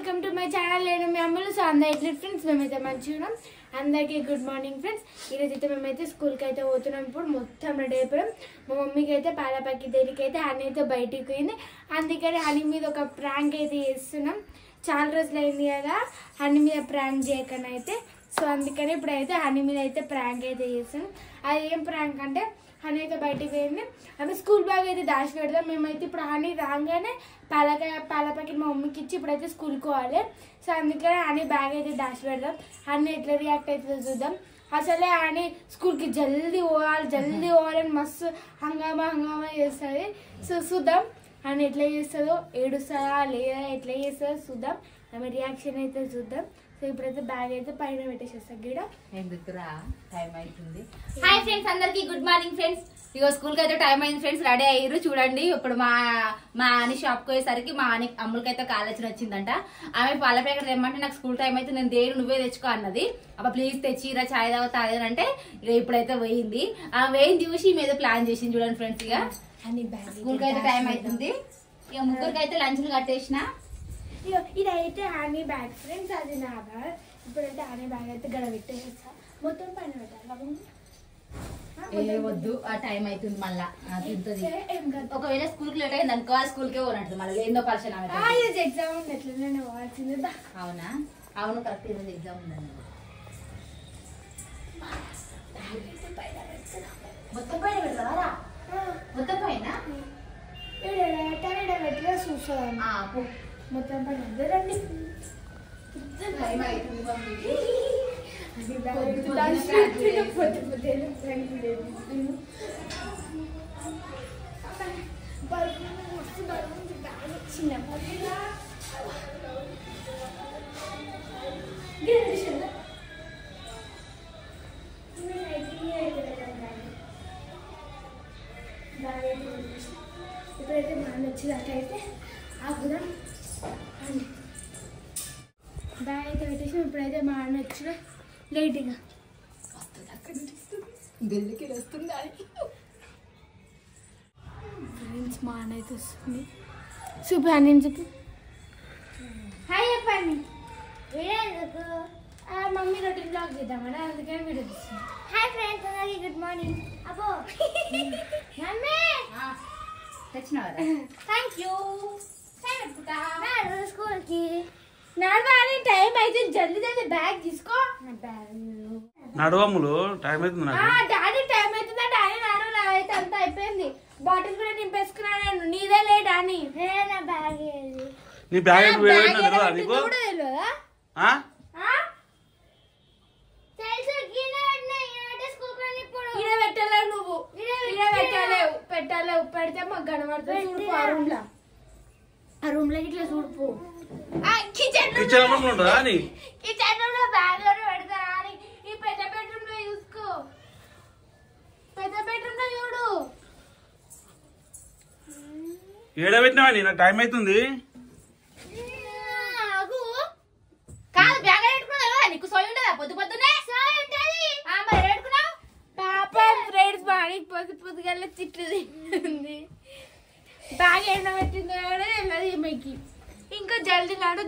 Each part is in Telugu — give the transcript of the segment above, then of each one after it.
Welcome to my channel. నేను మీ అమ్మలు. సో అందరూ ఫ్రెండ్స్ మేమైతే మంచిగా ఉన్నాం. అందరికీ గుడ్ మార్నింగ్ ఫ్రెండ్స్. ఈరోజు అయితే మేమైతే స్కూల్కి అయితే పోతున్నాం. ఇప్పుడు మొత్తం రెడీ అయిపోయాం. మా మమ్మీకి అయితే పాలపక్కి దేనికి అయితే హనీ అయితే బయటికి పోయింది. అందుకని హనీ మీద ఒక ప్రాంక్ అయితే చేస్తున్నాం. చాలా రోజులు అయింది కదా హనీ మీద ప్రాంక్ చేయకనే అయితే. సో అందుకని ఇప్పుడైతే హనీ మీద అయితే ప్రాంక్ అయితే చేస్తున్నాం. అది ఏం ప్రాంక్ అంటే హనీ అయితే బయటికి పోయింది. ఆమె స్కూల్ బ్యాగ్ అయితే దాచి పెడదాం. మేమైతే ఇప్పుడు హనీ రాగానే పాల ప్యాకెట్ మా మమ్మీకి ఇచ్చి ఇప్పుడైతే స్కూల్కి పోవాలి. సో అందుకని హనీ బ్యాగ్ అయితే దాచి పెడదాం. హనీ ఎట్లా రియాక్ట్ అవుతుందో చూద్దాం. అసలే హనీ స్కూల్కి జల్దీ పోవాలని మస్తు హంగామా చేస్తుంది. సో చూద్దాం హనీ ఎట్లా చేస్తుందో, ఏడుస్తుందా లేదా ఎట్లా చేస్తుందో చూద్దాం. ఆమె రియాక్షన్ అయితే చూద్దాం. సో ఇప్పుడైతే బ్యాగ్ అయితే పైన పెట్టేసేస్తాం. గిడ ఎందుకురా టైం అవుతుంది. హాయ్ ఫ్రెండ్స్, అందరికి గుడ్ మార్నింగ్ ఫ్రెండ్స్. ఇగో స్కూల్ కి అయితే టైం అయింది ఫ్రెండ్స్, రెడీ అయ్యారు. చూడండి ఇప్పుడు మా అని షాప్ కి పోయేసరికి మా అని అమ్ములకైతే కాలేజీ వచ్చిందంట. ఆమె పాల ప్యాకెట్ తెమ్మంటే నాకు స్కూల్ టైం అయితే నేను దేని నువ్వే తెచ్చుకో అన్నది. అబ్బా ప్లీజ్ తెచ్చిరా చాయ్ తాగుతా అదేనంటే ఇక ఇప్పుడైతే పోయింది. ఆ వేయిని చూసి మీద ప్లాన్ చేసింది చూడండి ఫ్రెండ్స్. ఇక స్కూల్ కి అయితే టైం అవుతుంది. ఇక ముగ్గురికి అయితే లంచ్లు కట్టేసిన. ఇదైతే హనీ బ్యాగ్ ఫ్రెండ్స్, అది నా బ్యాగ్. ఇప్పుడైతే హనీ బ్యాగ్ అయితే గడ పెట్టేస్తా. మొత్తం పైన పెట్టాలి. వద్దు, ఆ టైం అవుతుంది మళ్ళా తింటుంది. ఒకవేళ స్కూల్ కి లేట్ అయింది అనుకో ఆ స్కూల్ కే పోనట్టు మళ్ళీ ఏందో పర్సన్ ఎగ్జామ్ ఉంది ఎట్లనే పోవాల్సింది. అవునా? అవును కరెక్ట్, ఈరోజు ఎగ్జామ్ ఉందండి. మొత్తం పైన పెడతారా? మొత్తం పైన పెట్టినా చూస్తాను. మొత్తం పైన రండి. టైం అవుతుంది. ఇప్పుడైతే మనం వచ్చినట్టయితే ఆగుదాం. బ్యాగ్ అయితే పెట్టేసి ఇప్పుడైతే మా అన్న వచ్చిన లేట్గా ఢిల్లీకి వస్తుంది ఫ్రెండ్స్. మా అన్న అయితే వస్తుంది. చూపి అని చెప్పి హాయ్ చెప్పండి. మమ్మీ రొటీన్ బ్లాగ్ చేద్దామని అందుకని వీడియో తీస్తుంది. హాయ్ ఫ్రెండ్స్, అందరికీ గుడ్ మార్నింగ్. అబ్బో మమ్మీ తెచ్చినావా? Thank you. స్కూల్కి నడవాలి, టైం అయితే జల్దీ జల్దీ బ్యాగ్ తీసుకో. నడవములు టైం అవుతుంది. డాడీ టైం అవుతుందా? డాడీ నడవలే అయితే అంతా అయిపోయింది. బాటిల్ కూడా నింపేసుకున్నా నేను. నీదే లే డానీ. నా బ్యాగ్ నీ బ్యాగ్ తెలియదా నీకు? పెట్టలేవు నువ్వు, పెట్టలేవు పెట్టలేవు. పెడితే మాకు కనబడుతుంది. చూడుపు ఆ రూమ్ లో, ఆ రూమ్ లో ఇట్లా చూడుపు. కిచెన్ రూమ్ లో ఉంటుందా? కిచెన్ రూమ్ లో బ్యాగ్ లో పెడతారా అని. ఈ పెద్ద బెడ్రూమ్ లో చూసుకో. పెద్ద బెడ్రూమ్ లో చూడు. ఏడబెట్టినావా? నాకు టైం అవుతుంది. కాదు బ్యాగ్ పెట్టుకున్నా నీకు సోయి ఉండదా? పొద్దు పొద్దునే మరి పెట్టుకున్నావు. పాపం ఫ్రెండ్స్ బాడీ పొద్దుగల్లా తిట్లు తింటుంది. బ్యాగ్ ఎండ పెట్టిందో తెలియదు ఈమెకి. ఇంకా జల్దీ నాడు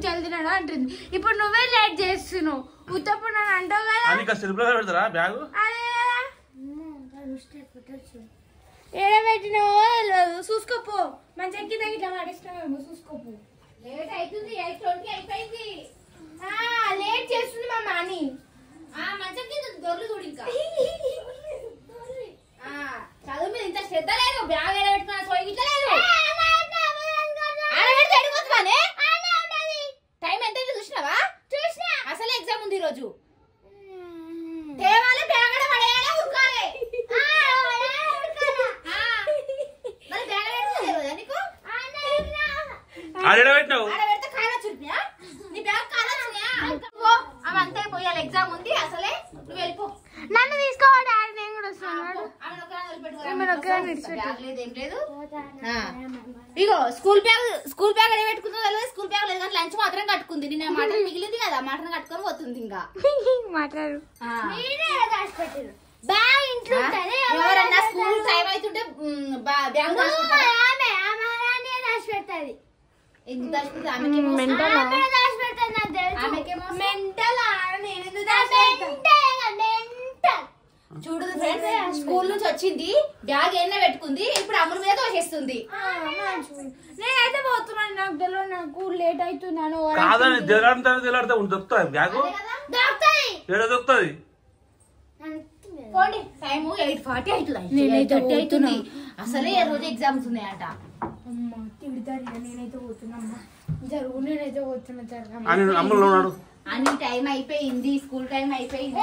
అంటుంది. ఇప్పుడు నువ్వే లేట్ చేస్తున్నావు. ఉత్తప్పుడు నన్ను అంటావు కదా. పెడతారా బ్యాగ్? ఏడబెట్టినావో తెలియదు. చూసుకోపో. మంచి ఎక్కి దగ్గర ఇట్లా పడేసినావేమో. చూసుకోపో. లేట్ అవుతుంది. 8:20 అయిపోయింది. లేట్ చేస్తుంది మా మాని. మంచి దొర్లు చూడు. ఇంకా చదువు మీద ఇంత శ్రద్ధ లేదు. బ్యాగ్ ఏడ పెట్టుకున్నా సోయి ఇట్లా లేదు. టైం ఎంత చూసినావా? చూసినా. అసలు ఎగ్జామ్ ఉంది ఈరోజు. తేవాలి బ్యాగ్ పడేయాలి ఉరకాలి. మరి బ్యాగ్ పెట్టుకోలేదా నీకు? ఆడబెట్టినావు. ఆడబెడితే కాయలు వచ్చినాయా? నీ బ్యాగ్ కాయలు వచ్చినాయా? అవి అంతే పోయాలి. ఎగ్జామ్ ఉంది అసలే. నువ్వు వెళ్ళిపో. నన్ను తీసుకోవాలి. నేను కూడా వస్తున్నాడు. ఇగో స్కూల్ బ్యాగ్ ఎక్కడ పెట్టుకుందో తెలియదు. స్కూల్ బ్యాగ్ లేదు కానీ లంచ్ మాత్రం కట్టుకుంది. నిన్న మటన్ మిగిలింది కదా, మటన్ కట్టుకొని పోతుంది. ఇంకా మాట్లాడు. బ్యాగ్ ఇంట్లో ఎవరన్నా స్కూల్ టైం అవుతుంటే బ్యాగ్ దాచి పెడతాది. ఎందుకు దాచి పెడతాది? ఆమెకి మెంటల్ చూడు ఫ్రెండ్స్, స్కూల్ నుంచి వచ్చింది, బ్యాగ్ ఎన్న పెట్టుకుంది, ఇప్పుడు అమ్ముల మీద తోసేస్తుంది. నేనైతే పోతున్నాను, నాకు తెలియదు, నాకు లేట్ అవుతున్నాను. కాదని తెలాడితే దొరుకుతుంది బ్యాగ్, ఏడ దొరుకుతుంది. టైం 8:40 అవుతుంది. అసలే ఏ రోజు ఎగ్జామ్స్ ఉన్నాయట. అమ్మా తిడతారు, నేనైతే పోతున్నా జరుగు, నేనైతే పోతున్నా జరగ. అమ్ములు ఉన్నాడు అని టైం అయిపోయింది, స్కూల్ టైం అయిపోయింది.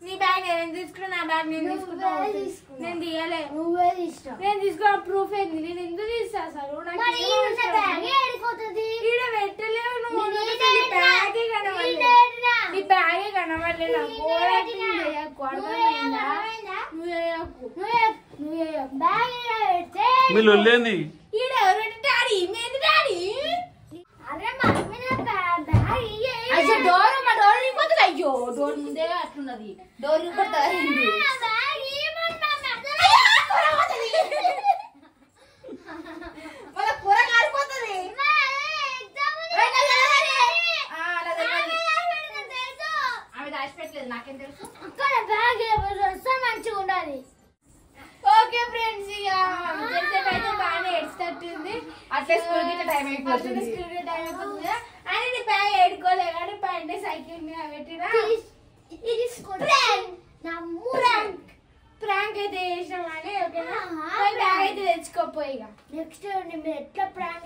నీ బ్యాగ్ నేను తీసుకున్నా, నా బ్యాగ్ నేను తీసుకున్నా, నేను తీయలే, నువ్వే తీసుకో. నేను తీసుకున్న ప్రూఫ్ ఏంది, నేను ఎందుకు తీస్తా అసలు? పెట్టలేవు నువ్వు, బ్యాగే కనవట్లేదు, నీ బ్యాగే కనవట్లేదు. మీరు వెళ్ళేంది డోర్ ఇవ్వదు. అయ్యో డోర్ ముందే అట్లున్నది, డోర్ ఇవ్వదు. కూర కాలిపోతుంది. ఆమె దాచిపెట్టలేదు, నాకేం తెలుసు. మంచిగా ఉండాలి. ఓకే ఫ్రెండ్స్, ఇక అయితే బాగానే ఎడ్స్తట్టుంది. అట్లే స్కూల్ కి టైం అయిపోతుంది. అని నీ బ్యాగ్ ఏడుకోలే కానీ పైన సైకిల్ మీద పెట్టినా ప్రాంక్ అయితే చేసినాం అని. ఓకేనా, బ్యాగ్ అయితే తెచ్చుకోపోయి. నెక్స్ట్ ఎట్లా ప్రాంక్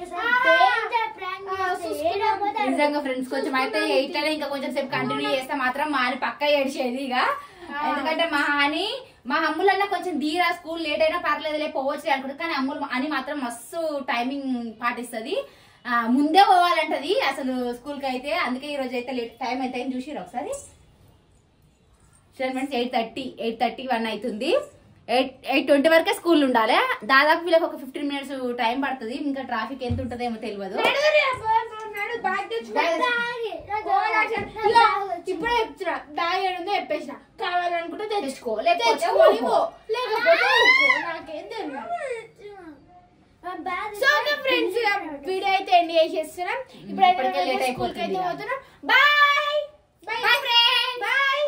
నిజంగా ఫ్రెండ్స్ కొంచెం అయితే ఇట్లనే ఇంకా కొంచెం సేపు కంటిన్యూ చేస్తే మాత్రం మా అని పక్క ఏడిచేది ఇక. ఎందుకంటే మా అమ్ములన్నా కొంచెం ధీరా, స్కూల్ లేట్ అయినా పర్లేదులే పోవచ్చు అనుకుంటుంది, కానీ అమ్ములు అని మాత్రం మస్తు టైమింగ్ పాటిస్తుంది, ముందే పోవాలంటది అసలు స్కూల్ కి అయితే. అందుకే ఈ రోజు అయితే లేట్ టైం అయితే చూసిరు ఒకసారి. ఫ్రెండ్స్ 8:31 అవుతుంది. 8:20 వరకే స్కూల్ ఉండాలి. దాదాపు వీళ్ళకి ఒక 15 మినిట్స్ టైం పడుతుంది. ఇంకా ట్రాఫిక్ ఎంత ఉంటుందేమో తెలియదు. ఇప్పుడే చెప్తున్నా, బ్యాగ్ ఏడుందో చెప్పేసిన, కావాలనుకుంటే తెచ్చుకో, లేకపోతే నాకేం తెలియదు. సో ఫ్రెండ్స్ వీడియో అయితే ఎండ్ చేసేస్తున్నాం. ఇప్పుడైతే స్కూల్కి అయితే పోతున్నాం. Bye bye bye.